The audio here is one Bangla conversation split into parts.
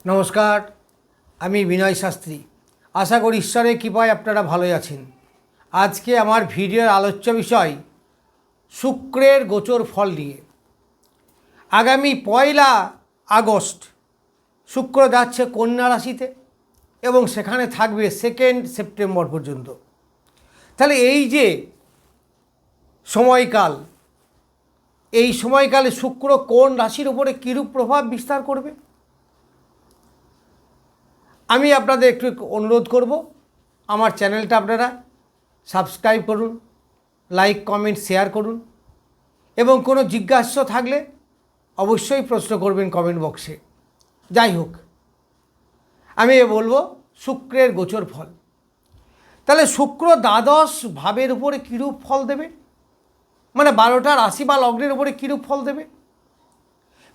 নমস্কার, আমি বিনয় শাস্ত্রী। আশা করি ঈশ্বরের কৃপায় আপনারা ভালোই আছেন। আজকে আমার ভিডিওর আলোচ্য বিষয় শুক্রের গোচর ফল নিয়ে। আগামী 1 আগস্ট শুক্র যাচ্ছে কন্যা রাশিতে এবং সেখানে থাকবে 2 সেপ্টেম্বর পর্যন্ত। তাহলে এই যে সময়কাল, এই সময়কালে শুক্র কোন রাশির উপরে কীরূপ প্রভাব বিস্তার করবে, আমি আপনাদের একটু অনুরোধ করব, আমার চ্যানেলটা আপনারা সাবস্ক্রাইব করুন, লাইক কমেন্ট শেয়ার করুন এবং কোনো জিজ্ঞাসা থাকলে অবশ্যই প্রশ্ন করবেন কমেন্ট বক্সে। যাই হোক, আমি বলবো শুক্রের গোচর ফল। তাহলে শুক্র দ্বাদশ ভাবের উপরে কীরূপ ফল দেবে, মানে 12টা রাশি বা লগ্নের উপরে কীরূপ ফল দেবে।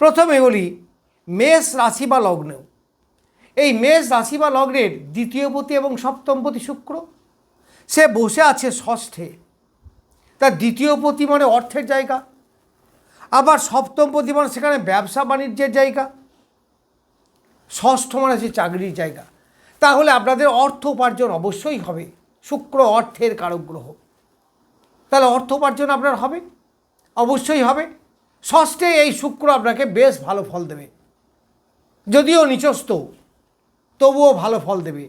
প্রথমে বলি মেষ রাশি বা লগ্ন। এই মেষ রাশি বা লগ্নের দ্বিতীয়পতি এবং সপ্তমপতি শুক্র, সে বসে আছে ষষ্ঠে। তার দ্বিতীয়পতি মানে অর্থের জায়গা, আবার সপ্তমপতি মানে সেখানে ব্যবসা বাণিজ্যের জায়গা, ষষ্ঠ মানে সে চাকরির জায়গা। তাহলে আপনাদের অর্থ উপার্জন অবশ্যই হবে। শুক্র অর্থের কারক গ্রহ, তাহলে অর্থ উপার্জন আপনার হবে, অবশ্যই হবে। ষষ্ঠে এই শুক্র আপনাকে বেশ ভালো ফল দেবে, যদিও নিচস্থ তবুও ভালো ফল দেবে।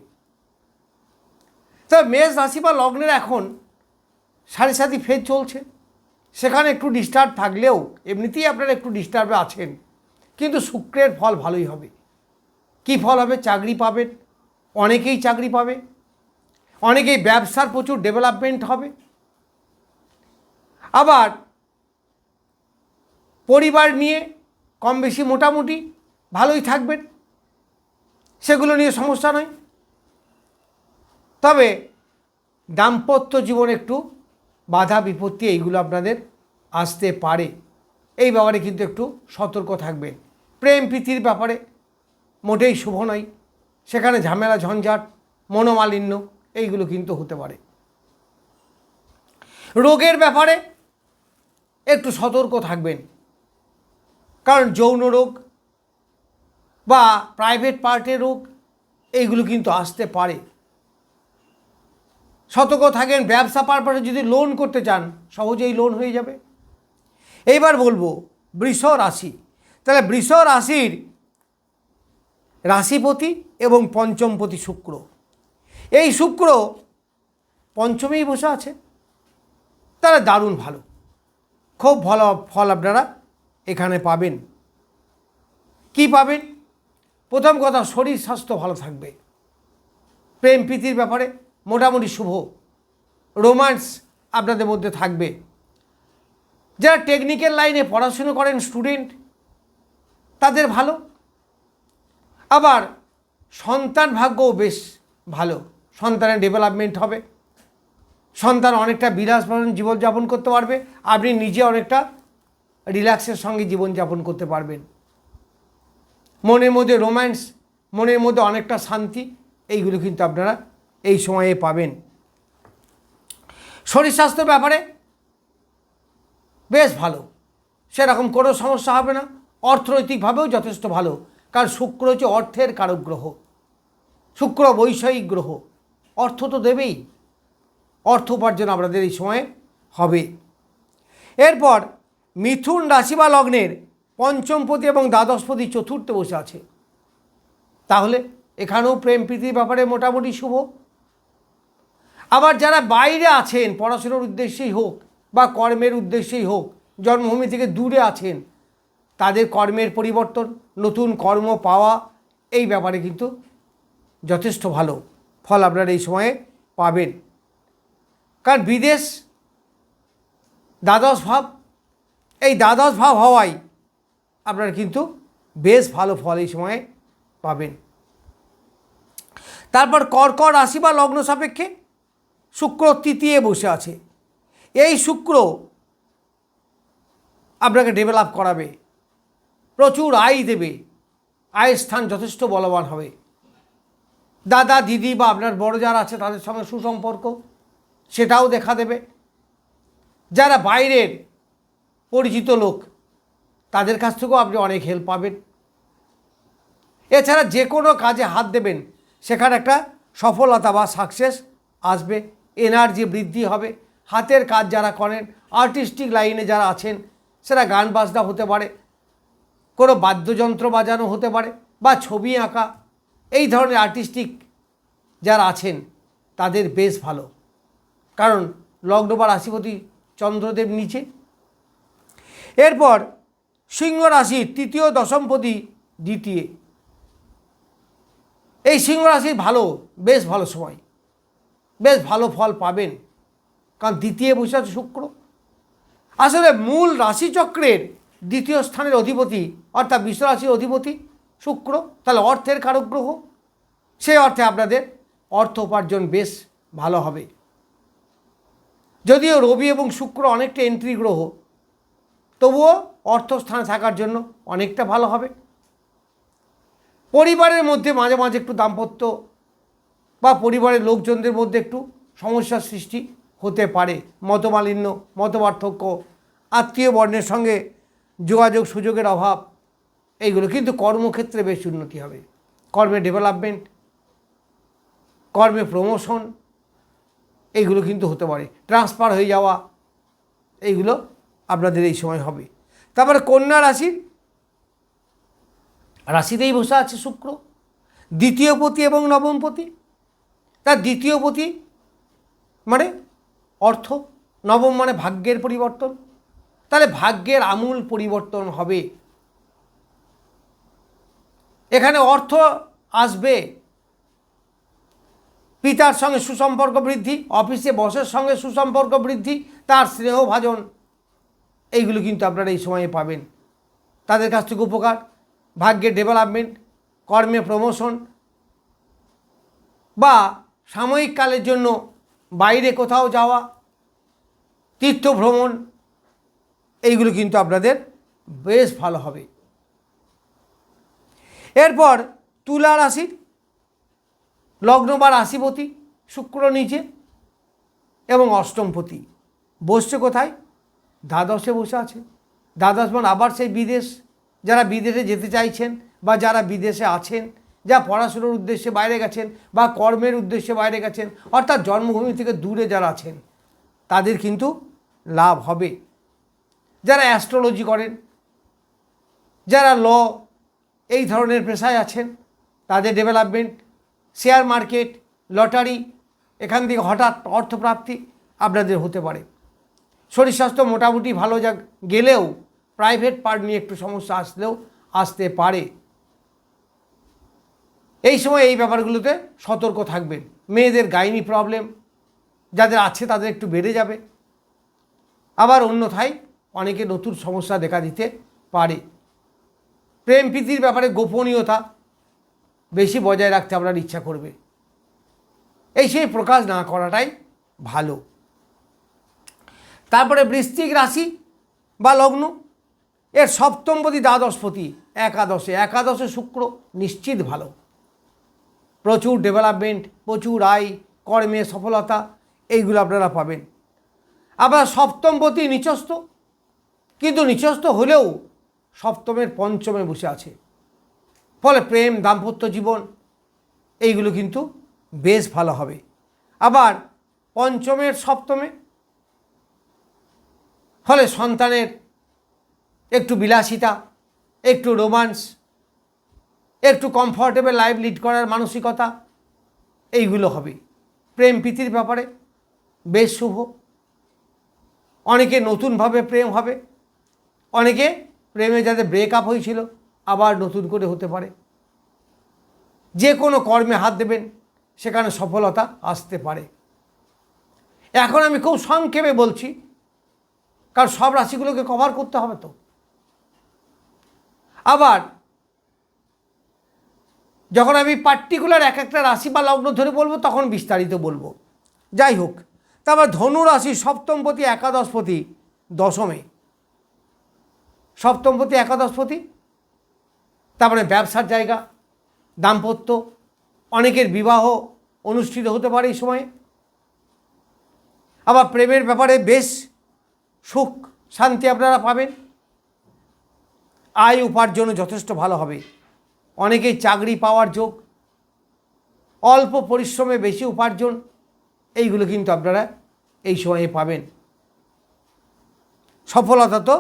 তবে মেষ রাশি বা লগ্নের এখন 7.5 ফেজ চলছে, সেখানে একটু ডিস্টার্ব থাকলেও এমনিতেই আপনারা একটু ডিস্টার্বে আছেন, কিন্তু শুক্রের ফল ভালোই হবে। কি ফল হবে? চাকরি পাবেন, অনেকেই চাকরি পাবে, অনেকেই ব্যবসার প্রচুর ডেভেলপমেন্ট হবে। আবার পরিবার নিয়ে কম বেশি মোটামুটি ভালোই থাকবেন, সেগুলো নিয়ে সমস্যা নয়। তবে দাম্পত্য জীবনে একটু বাধা বিপত্তি এইগুলো আপনাদের আসতে পারে, এই ব্যাপারে কিন্তু একটু সতর্ক থাকবেন। প্রেম প্রীতির ব্যাপারে মোটেই শুভ নয়, সেখানে ঝামেলা ঝঞ্ঝাট মনোমালিন্য এইগুলো কিন্তু হতে পারে। রোগের ব্যাপারে একটু সতর্ক থাকবেন, কারণ যৌন রোগ বা প্রাইভেট পার্টের রোগ এইগুলো কিন্তু আসতে পারে। সতর্ক থাকেন। ব্যবসা পারপাসে যদি লোন করতে চান সহজেই লোন হয়ে যাবে। এইবার বলবো বৃষ রাশি। তাহলে বৃষ রাশির রাশিপতি এবং পঞ্চমপতি শুক্র, এই শুক্র পঞ্চমেই বসে আছে, তাহলে দারুণ ভালো, খুব ভালো ফল আপনারা এখানে পাবেন। কি পাবেন? প্রথম কথা, শরীর স্বাস্থ্য ভালো থাকবে, প্রেম প্রীতির ব্যাপারে মোটামুটি শুভ, রোম্যান্স আপনাদের মধ্যে থাকবে। যারা টেকনিক্যাল লাইনে পড়াশুনো করেন স্টুডেন্ট, তাদের ভালো। আবার সন্তান ভাগ্যও বেশ ভালো, সন্তানের ডেভেলপমেন্ট হবে, সন্তান অনেকটা বিলাসবহুল জীবনযাপন করতে পারবে, আপনি নিজে অনেকটা রিল্যাক্সের সঙ্গে জীবনযাপন করতে পারবেন। মনের মধ্যে রোম্যান্স, মনের মধ্যে অনেকটা শান্তি, এইগুলো কিন্তু আপনারা এই সময়ে পাবেন। শরীর স্বাস্থ্যের ব্যাপারে বেশ ভালো, সেরকম কোনো সমস্যা হবে না। অর্থনৈতিকভাবেও যথেষ্ট ভালো, কারণ শুক্র হচ্ছে অর্থের কারক গ্রহ, শুক্র বৈষয়িক গ্রহ, অর্থ তো দেবেই, অর্থ উপার্জন আপনাদের এই সময়ে হবে। এরপর মিথুন রাশি বা লগ্নের পঞ্চমপতি এবং দ্বাদশপতি চতুর্থে বসে আছে, তাহলে এখানেও প্রেম প্রীতির ব্যাপারে মোটামুটি শুভ। আবার যারা বাইরে আছেন, পড়াশোনার উদ্দেশ্যেই হোক বা কর্মের উদ্দেশ্যেই হোক, জন্মভূমি থেকে দূরে আছেন, তাদের কর্মের পরিবর্তন, নতুন কর্ম পাওয়া, এই ব্যাপারে কিন্তু যথেষ্ট ভালো ফল আপনারা এই সময়ে পাবেন। কারণ বিদেশ দ্বাদশ ভাব, এই দ্বাদশ ভাব হওয়ায় আপনারা কিন্তু বেশ ভালো ফল এই সময়ে পাবেন। তারপর কর্কট রাশি বা লগ্ন সাপেক্ষে শুক্র তৃতীয় বসে আছে। এই শুক্র আপনাকে ডেভেলপ করাবে, প্রচুর আয় দেবে, আয়ের স্থান যথেষ্ট বলবান হবে। দাদা দিদি বা আপনার বড় যারা আছে তাদের সঙ্গে সুসম্পর্ক, সেটাও দেখা দেবে। যারা বাইরের পরিচিত লোক, তাদের কাছ থেকেও আপনি অনেক হেল্প পাবেন। এছাড়া যে কোনো কাজে হাত দেবেন সেখানে একটা সফলতা বা সাকসেস আসবে, এনার্জি বৃদ্ধি হবে। হাতের কাজ যারা করেন, আর্টিস্টিক লাইনে যারা আছেন, সেটা গান বাজনা হতে পারে, কোনো বাদ্যযন্ত্র বাজানো হতে পারে, বা ছবি আঁকা, এই ধরনের আর্টিস্টিক যারা আছেন তাদের বেশ ভালো, কারণ লগ্ন বা রাশিপতি চন্দ্রদেব নিচে। এরপর সিংহ রাশির তৃতীয় দশমপতি দ্বিতীয়, এই সিংহ রাশির ভালো, বেশ ভালো সময়, বেশ ভালো ফল পাবেন, কারণ দ্বিতীয় বসে আছে শুক্র। আসলে মূল রাশিচক্রের দ্বিতীয় স্থানের অধিপতি অর্থাৎ বৃষ রাশির অধিপতি শুক্র, তাহলে অর্থের কারক গ্রহ, সেই অর্থে আপনাদের অর্থ উপার্জন বেশ ভালো হবে। যদিও রবি এবং শুক্র অনেকটা এন্ট্রি গ্রহ, তবুও অর্থস্থানে থাকার জন্য অনেকটা ভালো হবে। পরিবারের মধ্যে মাঝে মাঝে একটু দাম্পত্য বা পরিবারের লোকজনদের মধ্যে একটু সমস্যার সৃষ্টি হতে পারে, মতমালিন্য, মতপার্থক্য, আত্মীয় বর্ণের সঙ্গে যোগাযোগ সুযোগের অভাব, এইগুলো। কিন্তু কর্মক্ষেত্রে বেশ উন্নতি হবে, কর্মে ডেভেলপমেন্ট, কর্মে প্রমোশন, এইগুলো কিন্তু হতে পারে, ট্রান্সফার হয়ে যাওয়া, এইগুলো আপনাদের এই সময় হবে। তারপরে কন্যা রাশির রাশিতেই বসে আছে শুক্র, দ্বিতীয় পতি এবং নবমপতি। তার দ্বিতীয় পতি মানে অর্থ, নবম মানে ভাগ্যের পরিবর্তন, তাহলে ভাগ্যের আমূল পরিবর্তন হবে। এখানে অর্থ আসবে, পিতার সঙ্গে সুসম্পর্ক বৃদ্ধি, অফিসে বসের সঙ্গে সুসম্পর্ক বৃদ্ধি, তার স্নেহভাজন, এইগুলো কিন্তু আপনারা এই সময়ে পাবেন। তাদের কাছ থেকে উপকার, ভাগ্যের ডেভেলপমেন্ট, কর্মে প্রমোশন, বা সাময়িক কালের জন্য বাইরে কোথাও যাওয়া, তীর্থ ভ্রমণ, এইগুলো কিন্তু আপনাদের বেশ ভালো হবে। এরপর তুলা রাশির লগ্ন বা রাশিপতি শুক্র নিচে এবং অষ্টমপতি বসছে কোথায়? দ্বাদশে বসে আছে। দ্বাদশ মানে আবার সেই বিদেশ, যারা বিদেশে যেতে চাইছেন বা যারা বিদেশে আছেন, যা পড়াশোনার উদ্দেশ্যে বাইরে গেছেন বা কর্মের উদ্দেশ্যে বাইরে গেছেন, অর্থাৎ জন্মভূমি থেকে দূরে যারা আছেন, তাদের কিন্তু লাভ হবে। যারা অ্যাস্ট্রোলজি করেন, যারা ল এই ধরনের পেশায় আছেন, তাদের ডেভেলপমেন্ট, শেয়ার মার্কেট, লটারি, এখান থেকে হঠাৎ অর্থপ্রাপ্তি আপনাদের হতে পারে। শরীর স্বাস্থ্য মোটামুটি ভালো গেলেও প্রাইভেট পার্ট নিয়ে একটু সমস্যা আসতে পারে। এই সময় এই ব্যাপারগুলোতে সতর্ক থাকবেন। মেয়েদের গাইনি প্রবলেম যাদের আছে তাদের একটু বেড়ে যাবে, আবার অন্যথায় অনেকে নতুন সমস্যা দেখা দিতে পারে। প্রেম প্রীতির ব্যাপারে গোপনীয়তা বেশি বজায় রাখতে আপনার ইচ্ছা করবে, এই সেই প্রকাশ না করাটাই ভালো। তারপরে বৃশ্চিক রাশি বা লগ্ন, এর সপ্তমপতি দ্বাদশপতি একাদশে শুক্র, নিশ্চিত ভালো, প্রচুর ডেভেলপমেন্ট, প্রচুর আয়, কর্মে সফলতা, এইগুলো আপনারা পাবেন। আবার সপ্তমপতি নিচস্থ, কিন্তু নিচস্থ হলেও সপ্তমের পঞ্চমে বসে আছে, ফলে প্রেম, দাম্পত্য জীবন, এইগুলো কিন্তু বেশ ভালো হবে। আবার পঞ্চমের সপ্তমে, ফলে সন্তানের একটু বিলাসিতা, একটু রোমান্স, একটু কমফর্টেবল লাইফ লিড করার মানসিকতা, এইগুলো হবে। প্রেম প্রীতির ব্যাপারে বেশ শুভ, অনেকে নতুনভাবে প্রেম হবে, অনেকে প্রেমে যাদের ব্রেকআপ হয়েছিল আবার নতুন করে হতে পারে। যে কোনো কর্মে হাত দেবেন সেখানে সফলতা আসতে পারে। এখন আমি খুব সংক্ষেপে বলছি, কারণ সব রাশিগুলোকে কভার করতে হবে তো। আবার যখন আমি পার্টিকুলার এক একটা রাশি বা লগ্ন ধরে বলবো তখন বিস্তারিত বলবো। যাই হোক, তারপর ধনু রাশি সপ্তমপতি একাদশপতি দশমে, সপ্তমপতি একাদশপতি, তারপরে ব্যবসার জায়গা, দাম্পত্য, অনেকের বিবাহ অনুষ্ঠিত হতে পারে এই সময়ে। আবার প্রেমের ব্যাপারে বেশ সুখ শান্তি আপনারা পাবেন, আয় উপার্জনও যথেষ্ট ভালো হবে, অনেকেই চাকরি পাওয়ার যোগ, অল্প পরিশ্রমে বেশি উপার্জন, এইগুলো কিন্তু আপনারা এই সময়ে পাবেন। সফলতা তো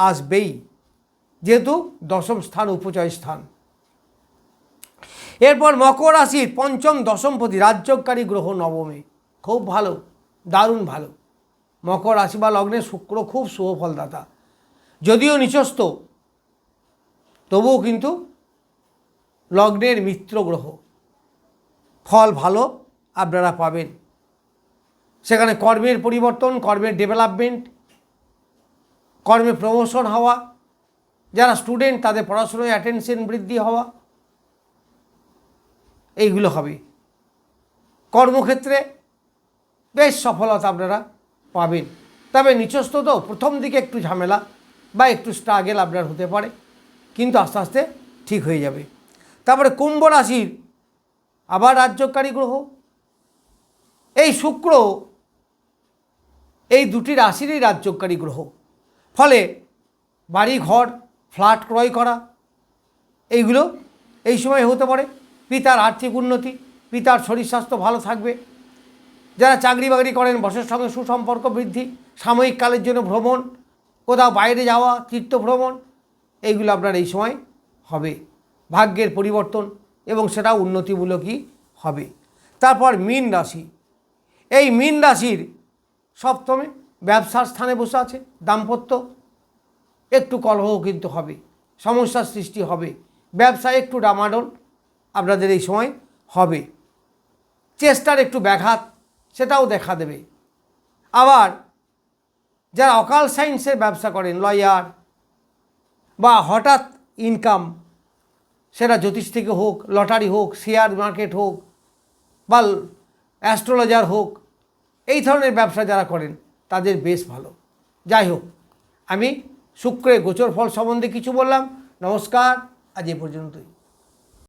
আসবেই, যেহেতু দশম স্থান উপচয় স্থান। এরপর মকর রাশির পঞ্চম দশমপতি রাজ্যকারী গ্রহ নবমে, খুব ভালো, দারুণ ভালো। মকর রাশি বা লগ্নে শুক্র খুব শুভ ফলদাতা, যদিও নিচস্থ তবুও কিন্তু লগ্নের মিত্র গ্রহ, ফল ভালো আপনারা পাবেন। সেখানে কর্মের পরিবর্তন, কর্মের ডেভেলপমেন্ট, কর্মে প্রমোশন হওয়া, যারা স্টুডেন্ট তাদের পড়াশোনায় অ্যাটেনশন বৃদ্ধি হওয়া, এইগুলো হবে। কর্মক্ষেত্রে বেশ সফলতা আপনারা পাবেন। তবে নিচস্থ তো প্রথম দিকে একটু ঝামেলা বা একটু স্ট্রাগেল আপনার হতে পারে, কিন্তু আস্তে আস্তে ঠিক হয়ে যাবে। তারপরে কুম্ভ রাশির আবার রাজ্যকারী গ্রহ এই শুক্র, এই দুটি রাশিরই রাজ্যকারী গ্রহ। ফলে বাড়ি ঘর ফ্ল্যাট ক্রয় করা এইগুলো এই সময় হতে পারে। পিতার আর্থিক উন্নতি, পিতার শরীর স্বাস্থ্য ভালো থাকবে। যারা চাকরি বাকরি করেন বসের সঙ্গে সুসম্পর্ক বৃদ্ধি, সাময়িক কালের জন্য ভ্রমণ, কোথাও বাইরে যাওয়া, তীর্থ ভ্রমণ, এইগুলো আপনার এই সময় হবে। ভাগ্যের পরিবর্তন এবং সেটা উন্নতিমূলকই হবে। তারপর মীন রাশি, এই মীন রাশির সপ্তমে ব্যবসার স্থানে বসে আছে। দাম্পত্য একটু কলহ কিন্তু হবে, সমস্যার সৃষ্টি হবে, ব্যবসায় একটু ডামাডোল আপনাদের এই সময় হবে। চেষ্টার একটু ব্যাঘাত সেটাও দেখা দেবে। আবার যারা অকাল সায়েন্সের ব্যবসা করেন, লয়ার বা হঠাৎ ইনকাম, সেটা জ্যোতিষ থেকে হোক, লটারি হোক, শেয়ার মার্কেট হোক বা অ্যাস্ট্রোলজার হোক, এই ধরনের ব্যবসা যারা করেন তাদের বেশ ভালো। যাই হোক, আমি শুক্রের গোচর ফল সম্বন্ধে কিছু বললাম। নমস্কার, আজ এ পর্যন্তই।